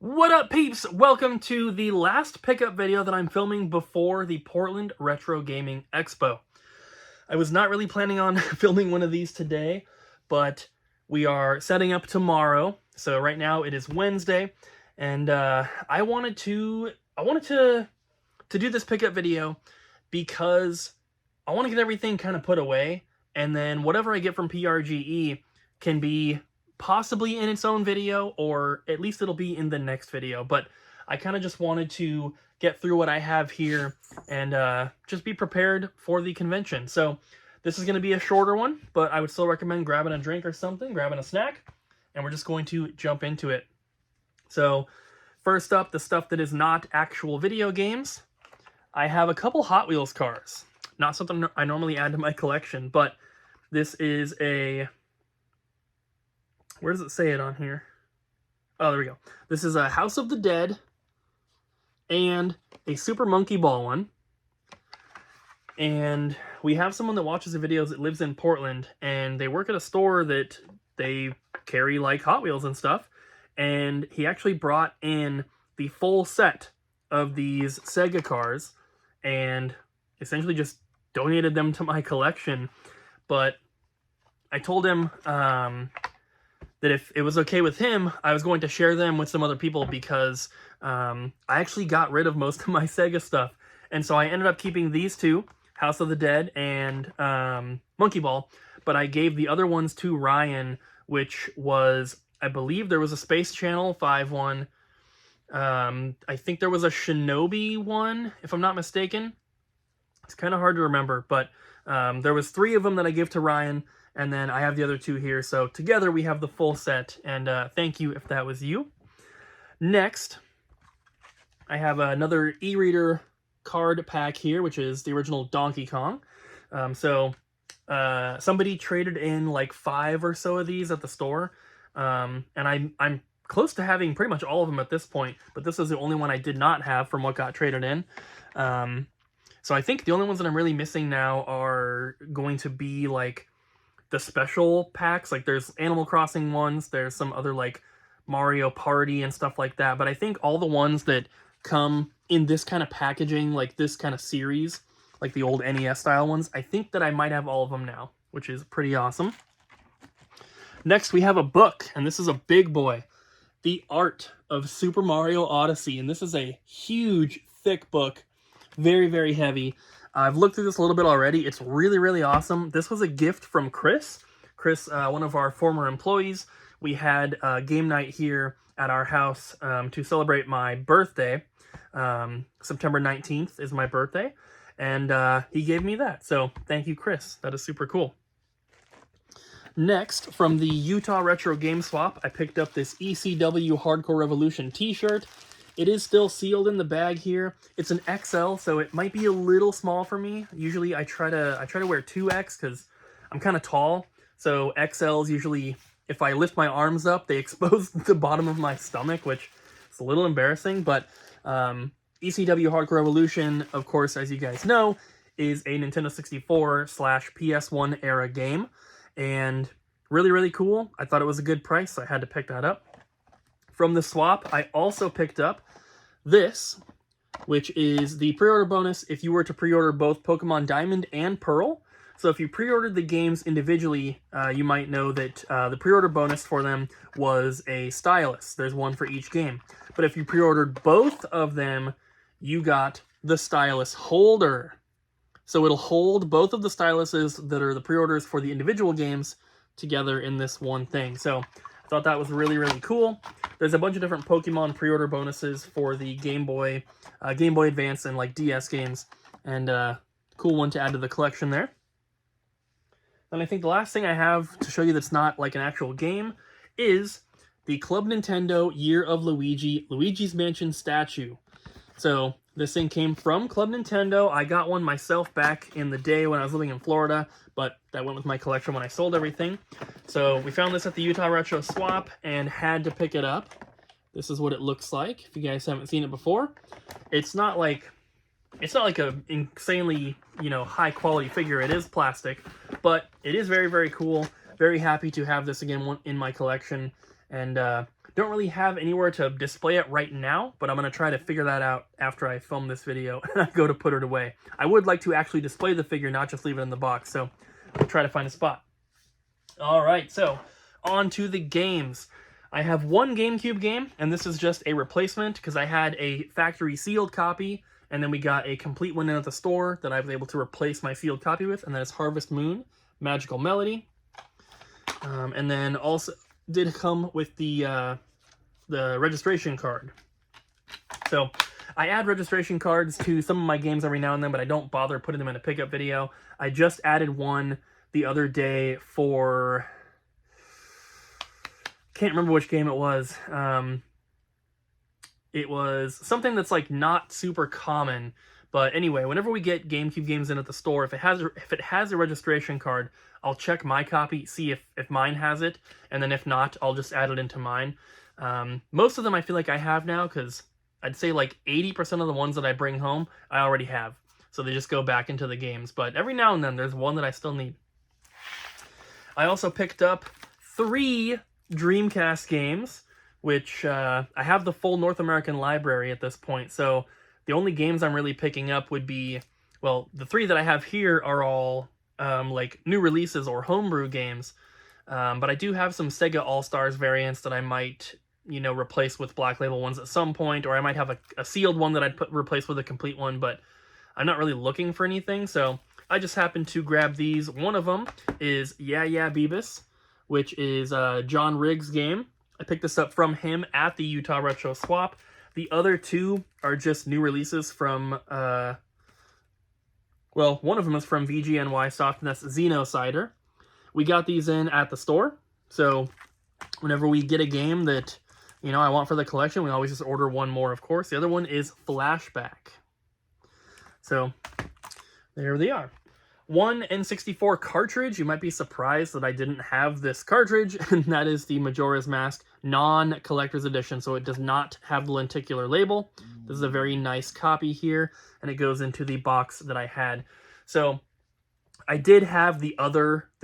What up, peeps? Welcome to the last pickup video that I'm filming before the Portland Retro Gaming Expo. I was not really planning on filming one of these today, but we are setting up tomorrow. So right now it is Wednesday, and I wanted to do this pickup video because I want to get everything kind of put away, and then whatever I get from PRGE can be possibly in its own video, or at least it'll be in the next video. But I kind of just wanted to get through what I have here and just be prepared for the convention. So this is going to be a shorter one, but I would still recommend grabbing a drink or something, grabbing a snack, and we're just going to jump into it. So first up, the stuff that is not actual video games. I have a couple Hot Wheels cars. Not something I normally add to my collection, but this is a... Where does it say it on here? Oh, there we go. This is a House of the Dead and a Super Monkey Ball one. And we have someone that watches the videos that lives in Portland, and they work at a store that they carry like Hot Wheels and stuff. And he actually brought in the full set of these Sega cars and essentially just donated them to my collection. But I told him that if it was okay with him, I was going to share them with some other people because I actually got rid of most of my Sega stuff. And so I ended up keeping these two, House of the Dead and Monkey Ball, but I gave the other ones to Ryan, which was, I believe there was a Space Channel 5 one. I think there was a Shinobi one, if I'm not mistaken. It's kind of hard to remember, but there was 3 of them that I gave to Ryan, and then I have the other 2 here. So together we have the full set, and thank you if that was you. Next, I have another e-reader card pack here, which is the original Donkey Kong. Somebody traded in like 5 or so of these at the store, and I'm close to having pretty much all of them at this point, but this is the only one I did not have from what got traded in. So I think the only ones that I'm really missing now are going to be like the special packs. Like there's Animal Crossing ones, there's some other like Mario Party and stuff like that, but I think all the ones that come in this kind of packaging, like this kind of series, like the old NES style ones, I think that I might have all of them now, which is pretty awesome. Next we have a book, and this is a big boy, The Art of Super Mario Odyssey, and this is a huge thick book, very, very heavy. I've looked through this a little bit already. It's really, really awesome. This was a gift from Chris. Chris, one of our former employees. We had game night here at our house to celebrate my birthday. September 19th is my birthday. And he gave me that. So thank you, Chris. That is super cool. Next, from the Utah Retro Game Swap, I picked up this ECW Hardcore Revolution t-shirt. It is still sealed in the bag here. It's an XL, so it might be a little small for me. Usually I try to wear 2X because I'm kind of tall. So XLs usually, if I lift my arms up, they expose the bottom of my stomach, which is a little embarrassing. But ECW Hardcore Revolution, of course, as you guys know, is a Nintendo 64/PS1 era game. And really, really cool. I thought it was a good price, so I had to pick that up. From the swap, I also picked up this, which is the pre-order bonus if you were to pre-order both Pokemon Diamond and Pearl. So if you pre-ordered the games individually, you might know that the pre-order bonus for them was a stylus. There's one for each game. But if you pre-ordered both of them, you got the stylus holder. So it'll hold both of the styluses that are the pre-orders for the individual games together in this one thing. So I thought that was really, really cool. There's a bunch of different Pokemon pre-order bonuses for the Game Boy Advance and like DS games, and cool one to add to the collection there. Then I think the last thing I have to show you that's not like an actual game is the Club Nintendo Year of Luigi's Mansion statue. So this thing came from Club Nintendo. I got one myself back in the day when I was living in Florida, but that went with my collection when I sold everything. So we found this at the Utah Retro Swap and had to pick it up. This is what it looks like, if you guys haven't seen it before. It's not like a insanely, high quality figure. It is plastic, but it is very, very cool. Very happy to have this again in my collection. And Don't really have anywhere to display it right now, but I'm going to try to figure that out after I film this video and I go to put it away. I would like to actually display the figure, not just leave it in the box, so I'll try to find a spot. All right, so on to the games. I have one GameCube game, and this is just a replacement because I had a factory sealed copy, and then we got a complete one in at the store that I was able to replace my sealed copy with, and that is Harvest Moon, Magical Melody. And then also did come with the registration card. So I add registration cards to some of my games every now and then, but I don't bother putting them in a pickup video. I just added one the other day for... can't remember which game it was. It was something that's like not super common, but anyway, whenever we get GameCube games in at the store, if it has a registration card, I'll check my copy, see if mine has it, and then if not, I'll just add it into mine. Most of them I feel like I have now, because I'd say like 80% of the ones that I bring home, I already have. So they just go back into the games, but every now and then there's one that I still need. I also picked up 3 Dreamcast games, which I have the full North American library at this point, so the only games I'm really picking up would be, well, the 3 that I have here are all like new releases or homebrew games, but I do have some Sega All-Stars variants that I might, you know, replace with Black Label ones at some point, or I might have a sealed one that I'd replace with a complete one, but I'm not really looking for anything, so I just happened to grab these. One of them is Yeah Yeah Beavis, which is John Riggs' game. I picked this up from him at the Utah Retro Swap. The other 2 are just new releases from, well, one of them is from VGNY Soft, and that's Xenocider. We got these in at the store, so whenever we get a game that, you know, I want for the collection, we always just order one more, of course. The other one is Flashback. So, there they are. One N64 cartridge. You might be surprised that I didn't have this cartridge, and that is the Majora's Mask non-collector's edition, so it does not have the lenticular label. This is a very nice copy here, and it goes into the box that I had. So I did have the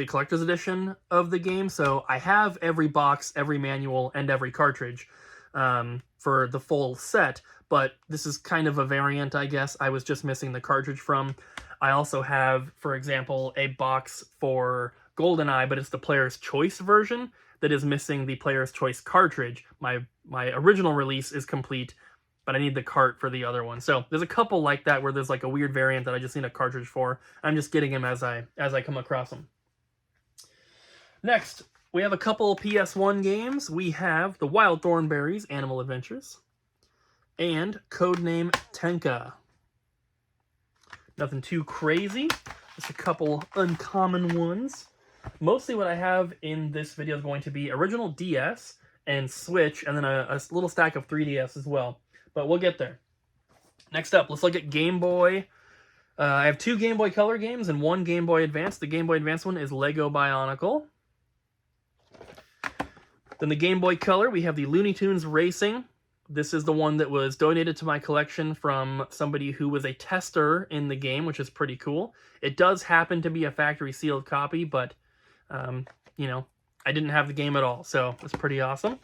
collector's edition of the game, so I have every box, every manual, and every cartridge for the full set, but this is kind of a variant, I guess. I was just missing the cartridge from. I also have, for example, a box for GoldenEye, but it's the Player's Choice version that is missing the Player's Choice cartridge. My original release is complete, but I need the cart for the other one. So there's a couple like that where there's like a weird variant that I just need a cartridge for. I'm just getting them as I come across them. Next, we have a couple PS1 games. We have the Wild Thornberrys Animal Adventures and Codename Tenka. Nothing too crazy, just a couple uncommon ones. Mostly what I have in this video is going to be original DS and Switch, and then a little stack of 3DS as well. But we'll get there. Next up, let's look at Game Boy. I have 2 Game Boy Color games and 1 Game Boy Advance. The Game Boy Advance one is Lego Bionicle. Then the Game Boy Color, we have the Looney Tunes Racing. This is the one that was donated to my collection from somebody who was a tester in the game, which is pretty cool. It does happen to be a factory sealed copy, but, you know, I didn't have the game at all, so it's pretty awesome.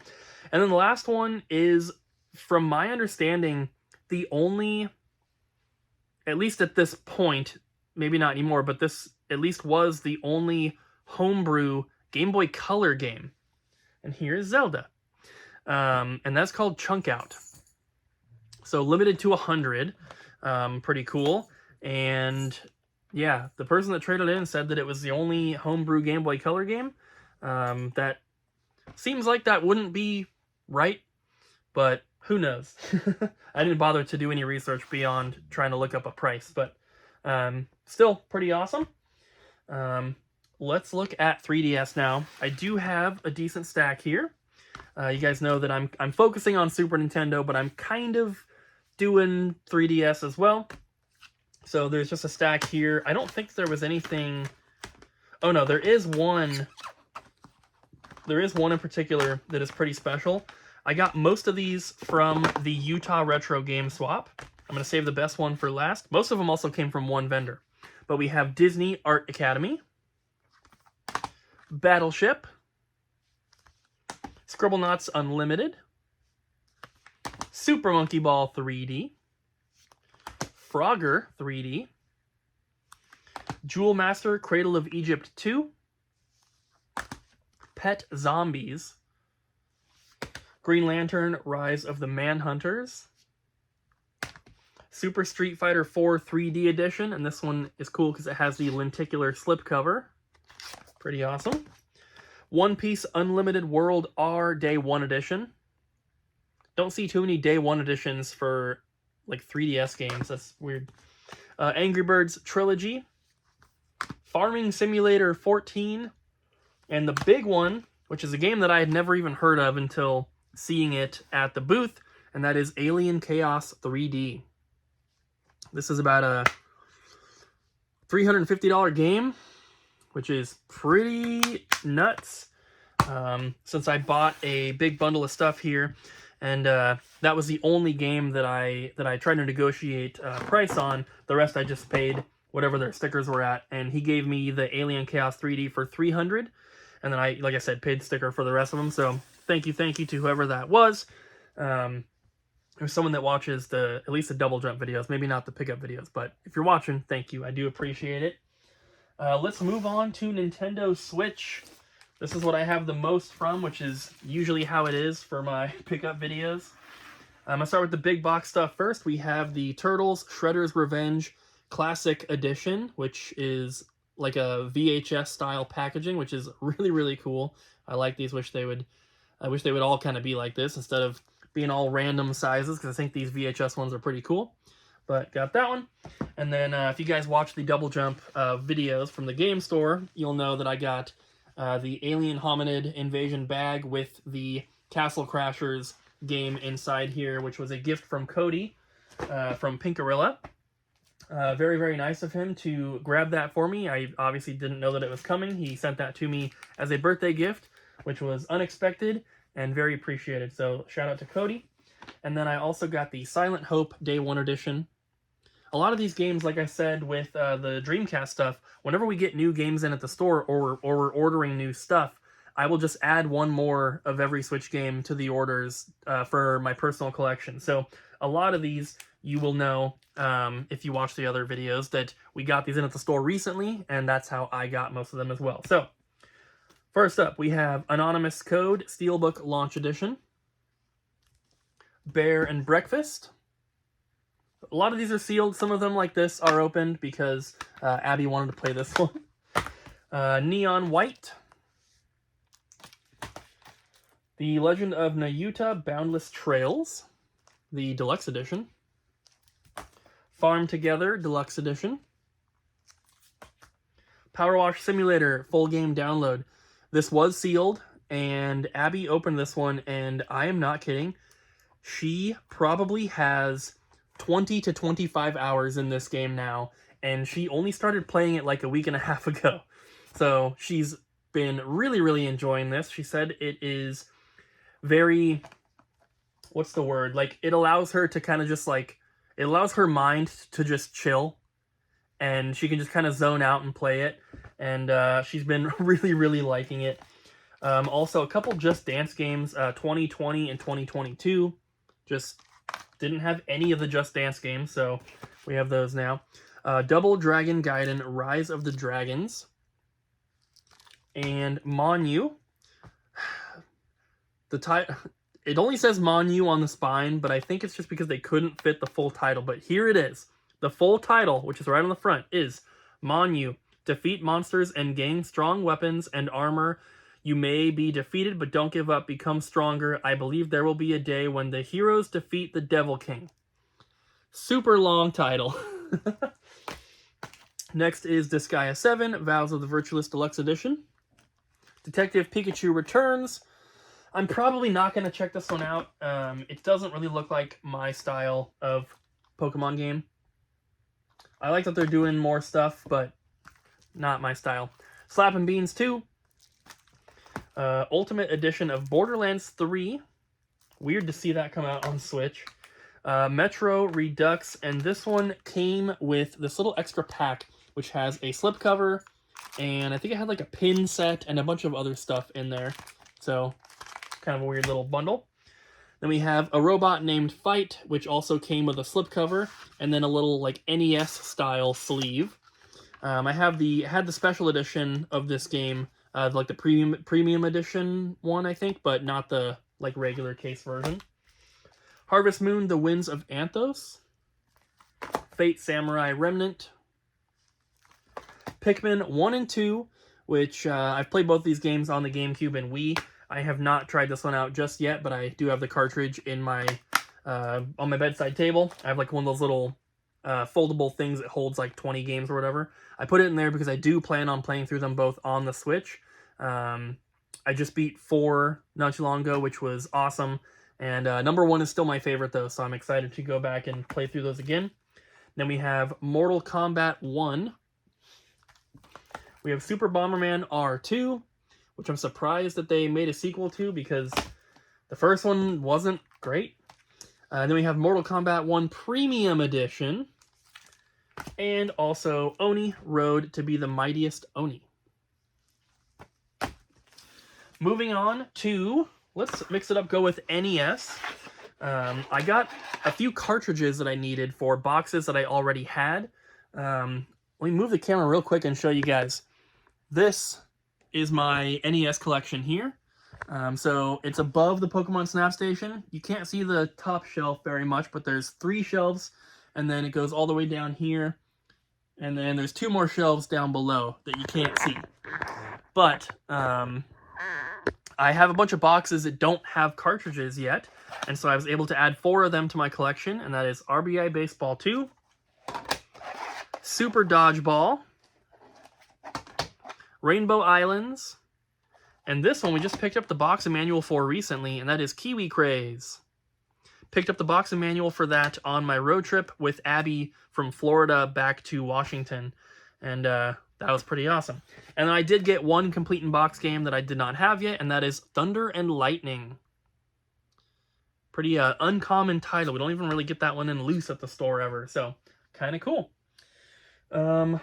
And then the last one is, from my understanding, the only, at least at this point, maybe not anymore, but this at least was the only homebrew Game Boy Color game. And here's Zelda. And that's called Chunk Out. So limited to 100. Pretty cool. And yeah, the person that traded in said that it was the only homebrew Game Boy Color game. That seems like that wouldn't be right, but who knows? I didn't bother to do any research beyond trying to look up a price, but still pretty awesome. Let's look at 3DS now. I do have a decent stack here. You guys know that I'm focusing on Super Nintendo, but I'm kind of doing 3DS as well. So there's just a stack here. I don't think there was anything... Oh no, there is one. There is one in particular that is pretty special. I got most of these from the Utah Retro Game Swap. I'm going to save the best one for last. Most of them also came from one vendor. But we have Disney Art Academy, Battleship, Scribblenauts Unlimited, Super Monkey Ball 3D, Frogger 3D, Jewel Master Cradle of Egypt 2, Pet Zombies, Green Lantern Rise of the Manhunters, Super Street Fighter 4 3D Edition, and this one is cool because it has the lenticular slipcover. Pretty awesome. One Piece Unlimited World R Day 1 Edition. Don't see too many Day 1 editions for like 3DS games. That's weird. Angry Birds Trilogy, Farming Simulator 14, and the big one, which is a game that I had never even heard of until seeing it at the booth, and that is Alien Chaos 3D. This is about a $350 game, which is pretty nuts. Since I bought a big bundle of stuff here, and that was the only game that I tried to negotiate price on. The rest I just paid whatever their stickers were at, and he gave me the Alien Chaos 3D for $300, and then I, like I said, paid the sticker for the rest of them. So thank you to whoever that was. There's someone that watches at least the double jump videos, maybe not the pickup videos, but if you're watching, thank you. I do appreciate it. Let's move on to Nintendo Switch. This is what I have the most from, which is usually how it is for my pickup videos. I'm going to start with the big box stuff first. We have the Turtles Shredder's Revenge Classic Edition, which is like a VHS style packaging, which is really, really cool. I like these. I wish they would all kind of be like this instead of being all random sizes, because I think these VHS ones are pretty cool. But got that one. And then if you guys watch the Double Jump videos from the game store, you'll know that I got the Alien Hominid Invasion bag with the Castle Crashers game inside here, which was a gift from Cody from Pinkarilla. Very, very nice of him to grab that for me. I obviously didn't know that it was coming. He sent that to me as a birthday gift, which was unexpected and very appreciated. So shout out to Cody. And then I also got the Silent Hope Day 1 Edition. A lot of these games, like I said, with the Dreamcast stuff, whenever we get new games in at the store or we're ordering new stuff, I will just add one more of every Switch game to the orders for my personal collection. So a lot of these, you will know if you watch the other videos, that we got these in at the store recently, and that's how I got most of them as well. So first up, we have Anonymous Code Steelbook Launch Edition, Bear and Breakfast. A lot of these are sealed. Some of them, like this, are opened because Abby wanted to play this one. Neon White. The Legend of Nayuta Boundless Trails, the Deluxe Edition. Farm Together Deluxe Edition. Power Wash Simulator Full Game Download. This was sealed, and Abby opened this one, and I am not kidding. She probably has 20 to 25 hours in this game now, and she only started playing it like a week and a half ago. So she's been really, really enjoying this. She said it is very, what's the word? Like, it allows her to kind of just like, it allows her mind to just chill, and she can just kind of zone out and play it. And she's been really, really liking it. Also, a couple Just Dance games, 2020 and 2022. Just didn't have any of the Just Dance games, so we have those now. Double Dragon Gaiden Rise of the Dragons. And Monu. It only says Monu on the spine, but I think it's just because they couldn't fit the full title. But here it is. The full title, which is right on the front, is Monu. Defeat monsters and gain strong weapons and armor. You may be defeated, but don't give up. Become stronger. I believe there will be a day when the heroes defeat the Devil King. Super long title. Next is Disgaea 7, Vows of the Virtuous Deluxe Edition. Detective Pikachu Returns. I'm probably not going to check this one out. It doesn't really look like my style of Pokemon game. I like that they're doing more stuff, but not my style. Slappin' Beans 2. Ultimate Edition of Borderlands 3. Weird to see that come out on Switch. Metro Redux, and this one came with this little extra pack, which has a slipcover, and I think it had like a pin set and a bunch of other stuff in there. So, kind of a weird little bundle. Then we have a robot named Fight, which also came with a slipcover, and then a little like NES style sleeve. I had the special edition of this game, like the premium edition one, I think, but not the like regular case version. Harvest Moon: The Winds of Anthos. Fate Samurai Remnant. Pikmin 1 and 2, which I've played both these games on the GameCube and Wii. I have not tried this one out just yet, but I do have the cartridge in my on my bedside table. I have like one of those little foldable things that holds like 20 games or whatever. I put it in there because I do plan on playing through them both on the Switch. I just beat 4 not too long ago, which was awesome. And number 1 is still my favorite though, so I'm excited to go back and play through those again. Then we have Mortal Kombat 1. We have Super Bomberman R2, which I'm surprised that they made a sequel to because the first one wasn't great. Then we have Mortal Kombat 1 Premium Edition. And also Oni: Road to be the Mightiest Oni. Moving on to, let's mix it up, go with NES. I got a few cartridges that I needed for boxes that I already had. Let me move the camera real quick and show you guys. This is my NES collection here. So it's above the Pokemon Snap Station. You can't see the top shelf very much, but there's 3 shelves, and then it goes all the way down here, and then there's 2 more shelves down below that you can't see. But I have a bunch of boxes that don't have cartridges yet, and so I was able to add 4 of them to my collection, and that is RBI Baseball 2, Super Dodgeball, Rainbow Islands, and this one we just picked up the box and manual for recently, and that is Kiwi Craze. Picked up the box and manual for that on my road trip with Abby from Florida back to Washington, and that was pretty awesome. And then I did get one complete in box game that I did not have yet, and that is Thunder and Lightning. Pretty uncommon title. We don't even really get that one in loose at the store ever, so kind of cool. I'm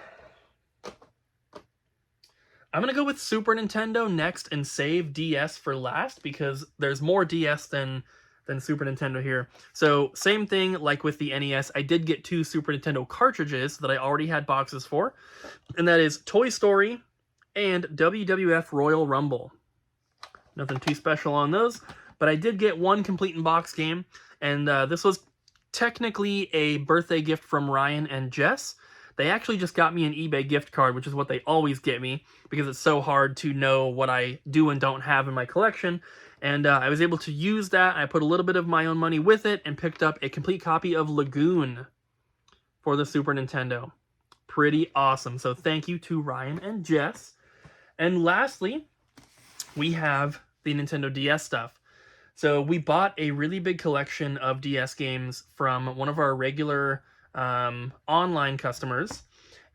going to go with Super Nintendo next and save DS for last because there's more DS than Super Nintendo here. So same thing like with the NES, I did get 2 Super Nintendo cartridges that I already had boxes for, and that is Toy Story and WWF Royal Rumble. Nothing too special on those, but I did get one complete in box game, and this was technically a birthday gift from Ryan and Jess. They actually just got me an eBay gift card, which is what they always get me, because it's so hard to know what I do and don't have in my collection. And I was able to use that. I put a little bit of my own money with it and picked up a complete copy of Lagoon for the Super Nintendo. Pretty awesome. So thank you to Ryan and Jess. And lastly, we have the Nintendo DS stuff. So we bought a really big collection of DS games from one of our regular online customers,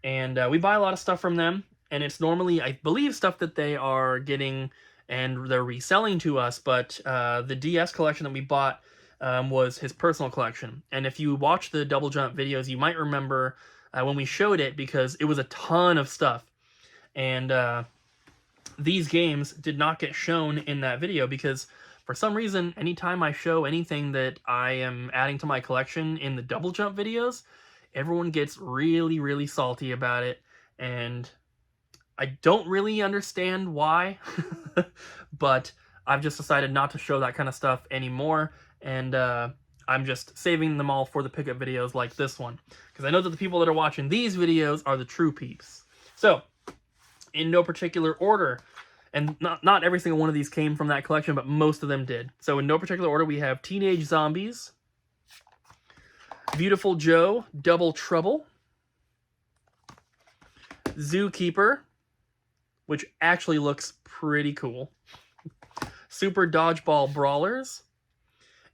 and we buy a lot of stuff from them, and it's normally, I believe, stuff that they are getting and they're reselling to us, but the DS collection that we bought was his personal collection. And if you watch the Double Jump videos, you might remember when we showed it, because it was a ton of stuff, and these games did not get shown in that video because for some reason, anytime I show anything that I am adding to my collection in the Double Jump videos, everyone gets really, really salty about it, and I don't really understand why, but I've just decided not to show that kind of stuff anymore, and I'm just saving them all for the pickup videos like this one, because I know that the people that are watching these videos are the true peeps. So, in no particular order, and not every single one of these came from that collection, but most of them did. So in no particular order, we have Teenage Zombies, Beautiful Joe, Double Trouble, Zookeeper, which actually looks pretty cool, Super Dodgeball Brawlers,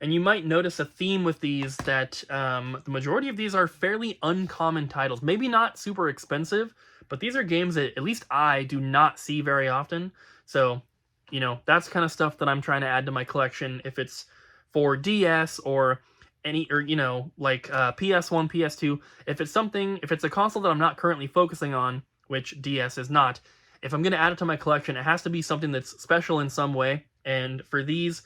and you might notice a theme with these that the majority of these are fairly uncommon titles. Maybe not super expensive, but these are games that at least I do not see very often. So, you know, that's kind of stuff that I'm trying to add to my collection. If it's for DS or any, or, you know, like PS1, PS2, if it's a console that I'm not currently focusing on, which DS is not, if I'm going to add it to my collection, it has to be something that's special in some way. And for these,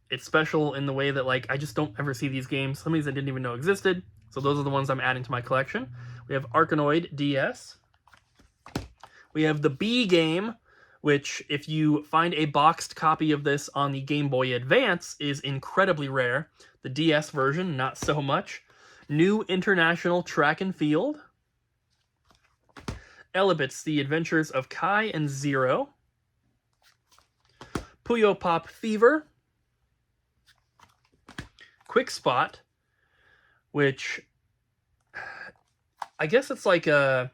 it's special in the way that, like, I just don't ever see these games. Some of these I didn't even know existed. So those are the ones I'm adding to my collection. We have Arkanoid DS. We have the B game, which, if you find a boxed copy of this on the Game Boy Advance, is incredibly rare. The DS version, not so much. New International Track and Field. Elebits, The Adventures of Kai and Zero. Puyo Pop Fever. Quick Spot, which I guess it's like a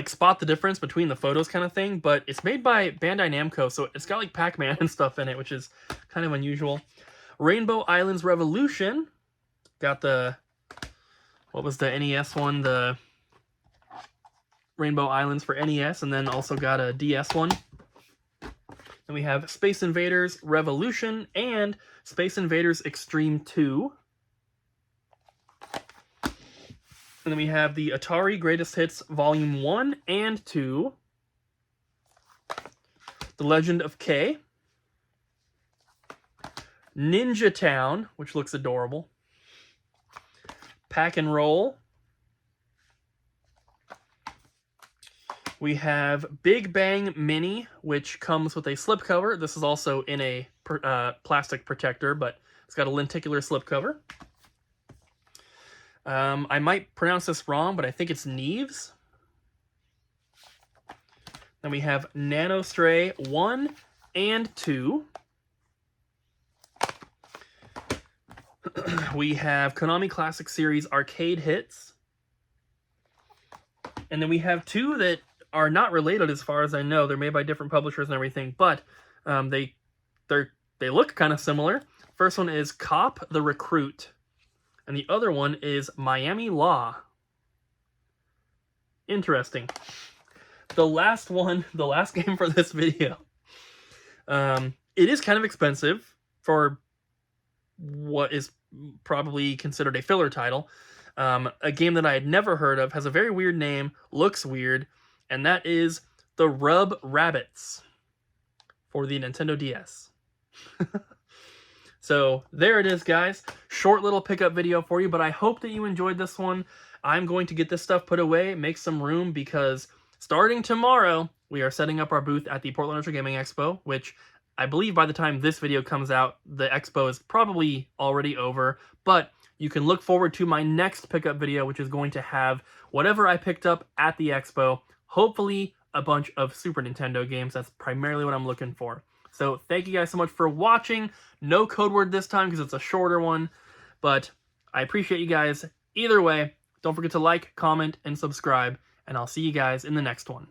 spot the difference between the photos kind of thing, but it's made by Bandai Namco, so it's got like Pac-Man and stuff in it, which is kind of unusual. Rainbow Islands Revolution, got the, what was the NES one? The Rainbow Islands for NES, and then also got a DS one. Then we have Space Invaders Revolution and Space Invaders Extreme 2. And then we have the Atari Greatest Hits Volume 1 and 2. The Legend of K. Ninja Town, which looks adorable. Pack and Roll. We have Big Bang Mini, which comes with a slipcover. This is also in a plastic protector, but it's got a lenticular slipcover. I might pronounce this wrong, but I think it's Neves. Then we have Nano Stray 1 and 2. We have Konami Classic Series Arcade Hits. And then we have two that are not related as far as I know. They're made by different publishers and everything, but they look kind of similar. First one is Cop the Recruit, and the other one is Miami Law. Interesting. The last game for this video. It is kind of expensive for what is probably considered a filler title. A game that I had never heard of, has a very weird name, looks weird, and that is the Rub Rabbits for the Nintendo DS. So there it is, guys. Short little pickup video for you, but I hope that you enjoyed this one. I'm going to get this stuff put away, make some room, because starting tomorrow, we are setting up our booth at the Portland Retro Gaming Expo, which I believe by the time this video comes out, the expo is probably already over, but you can look forward to my next pickup video, which is going to have whatever I picked up at the expo. Hopefully a bunch of Super Nintendo games. That's primarily what I'm looking for. So thank you guys so much for watching. No code word this time because it's a shorter one, but I appreciate you guys. Either way, don't forget to like, comment, and subscribe, and I'll see you guys in the next one.